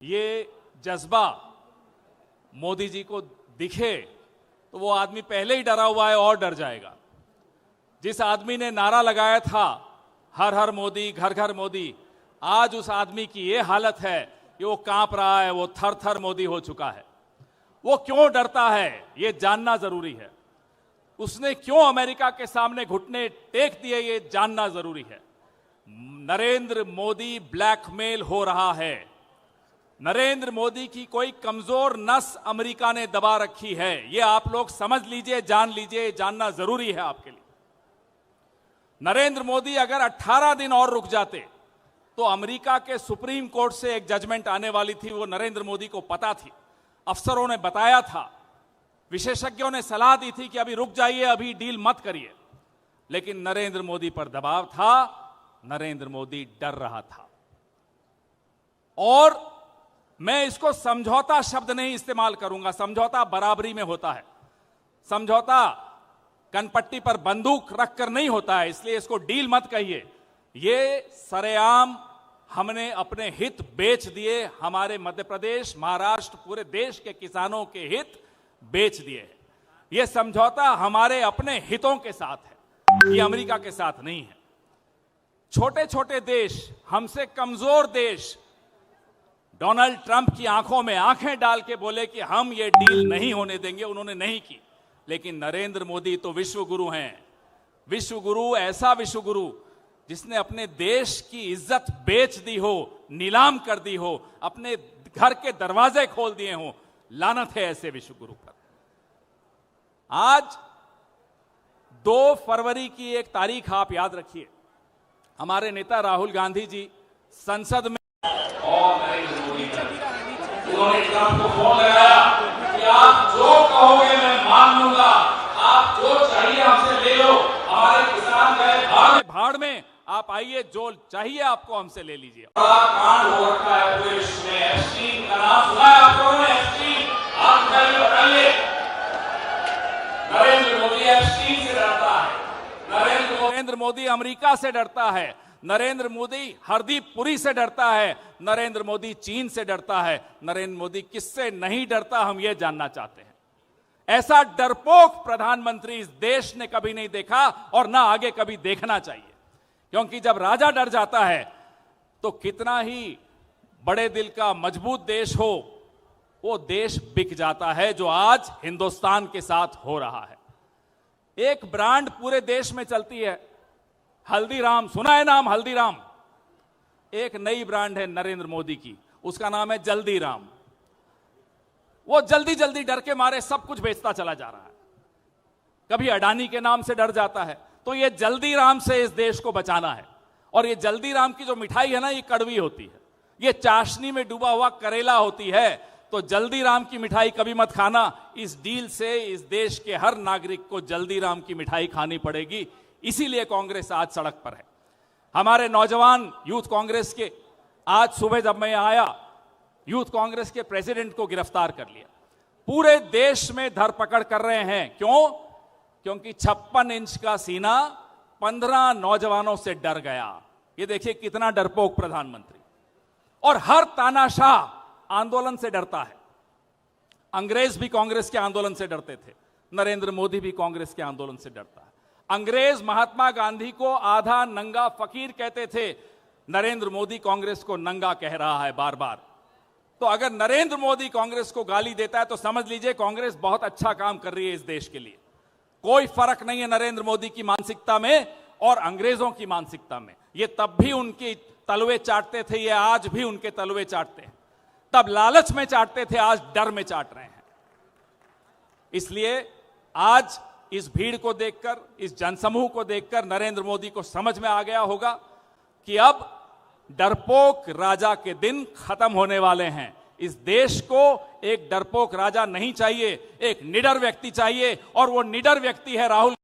ये जज्बा मोदी जी को दिखे तो वो आदमी पहले ही डरा हुआ है और डर जाएगा। जिस आदमी ने नारा लगाया था हर हर मोदी घर घर मोदी, आज उस आदमी की ये हालत है कि वो कांप रहा है, वो थर थर मोदी हो चुका है। वो क्यों डरता है ये जानना जरूरी है। उसने क्यों अमेरिका के सामने घुटने टेक दिए ये जानना जरूरी है। नरेंद्र मोदी ब्लैकमेल हो रहा है। नरेंद्र मोदी की कोई कमजोर नस अमेरिका ने दबा रखी है। ये आप लोग समझ लीजिए, जान लीजिए, जानना जरूरी है आपके लिए। नरेंद्र मोदी अगर 18 दिन और रुक जाते तो अमेरिका के सुप्रीम कोर्ट से एक जजमेंट आने वाली थी, वो नरेंद्र मोदी को पता थी, अफसरों ने बताया था, विशेषज्ञों ने सलाह दी थी कि अभी रुक जाइए, अभी डील मत करिए। लेकिन नरेंद्र मोदी पर दबाव था, नरेंद्र मोदी डर रहा था। और मैं इसको समझौता शब्द नहीं इस्तेमाल करूंगा, समझौता बराबरी में होता है, समझौता कनपट्टी पर बंदूक रखकर नहीं होता है, इसलिए इसको डील मत कहिए। ये सरेआम हमने अपने हित बेच दिए, हमारे मध्य प्रदेश, महाराष्ट्र, पूरे देश के किसानों के हित बेच दिए हैं। यह समझौता हमारे अपने हितों के साथ है, ये अमेरिका के साथ नहीं है। छोटे छोटे देश, हमसे कमजोर देश डोनाल्ड ट्रंप की आंखों में आंखें डाल के बोले कि हम ये डील नहीं होने देंगे, उन्होंने नहीं की। लेकिन नरेंद्र मोदी तो विश्व गुरु हैं, विश्व गुरु, ऐसा विश्व गुरु जिसने अपने देश की इज्जत बेच दी हो, नीलाम कर दी हो, अपने घर के दरवाजे खोल दिए हो। लानत है ऐसे विश्व गुरु पर। आज 2 फरवरी की एक तारीख आप याद रखिए, हमारे नेता राहुल गांधी जी संसद में उन्होंने ट्रंप को फोन लगाया कि आप जो कहोगे मैं मान लूंगा, आप जो चाहिए हमसे ले लो, हमारे किसान गए भाड़ में, आप आइए, जो चाहिए आपको हमसे ले लीजिए। बड़ा कांड हो रखा है पूरे विश्व में, एप्स्टीन का नाम सुना है आप लोगों ने? एप्स्टीन, आप बताइए। नरेंद्र मोदी एप्स्टीन से डरता है, नरेंद्र मोदी अमेरिका से डरता है, नरेंद्र मोदी हरदीप पुरी से डरता है, नरेंद्र मोदी चीन से डरता है। नरेंद्र मोदी किससे नहीं डरता, हम ये जानना चाहते हैं। ऐसा डरपोक प्रधानमंत्री इस देश ने कभी नहीं देखा और ना आगे कभी देखना चाहिए। क्योंकि जब राजा डर जाता है तो कितना ही बड़े दिल का मजबूत देश हो, वो देश बिक जाता है, जो आज हिंदुस्तान के साथ हो रहा है। एक ब्रांड पूरे देश में चलती है, हल्दीराम, सुना है नाम हल्दीराम? एक नई ब्रांड है नरेंद्र मोदी की, उसका नाम है जल्दीराम। वो जल्दी जल्दी डर के मारे सब कुछ बेचता चला जा रहा है। कभी अडानी के नाम से डर जाता है, तो ये जल्दीराम से इस देश को बचाना है। और ये जल्दीराम की जो मिठाई है ना, ये कड़वी होती है, ये चाशनी में डूबा हुआ करेला होती है। तो जल्दीराम की मिठाई कभी मत खाना। इस डील से इस देश के हर नागरिक को जल्दीराम की मिठाई खानी पड़ेगी। इसीलिए कांग्रेस आज सड़क पर है। हमारे नौजवान यूथ कांग्रेस के, आज सुबह जब मैं आया, यूथ कांग्रेस के प्रेसिडेंट को गिरफ्तार कर लिया। पूरे देश में धरपकड़ कर रहे हैं। क्यों? क्योंकि 56 इंच का सीना 15 नौजवानों से डर गया। ये देखिए कितना डरपोक प्रधानमंत्री। और हर तानाशाह आंदोलन से डरता है। अंग्रेज भी कांग्रेस के आंदोलन से डरते थे, नरेंद्र मोदी भी कांग्रेस के आंदोलन से डरता है। अंग्रेज महात्मा गांधी को आधा नंगा फकीर कहते थे, नरेंद्र मोदी कांग्रेस को नंगा कह रहा है बार बार। तो अगर नरेंद्र मोदी कांग्रेस को गाली देता है तो समझ लीजिए कांग्रेस बहुत अच्छा काम कर रही है इस देश के लिए। कोई फर्क नहीं है नरेंद्र मोदी की मानसिकता में और अंग्रेजों की मानसिकता में। ये तब भी उनकी तलवे चाटते थे, ये आज भी उनके तलवे चाटते हैं। तब लालच में चाटते थे, आज डर में चाट रहे हैं। इसलिए आज इस भीड़ को देखकर, इस जनसमूह को देखकर नरेंद्र मोदी को समझ में आ गया होगा कि अब डरपोक राजा के दिन खत्म होने वाले हैं। इस देश को एक डरपोक राजा नहीं चाहिए, एक निडर व्यक्ति चाहिए, और वो निडर व्यक्ति है राहुल।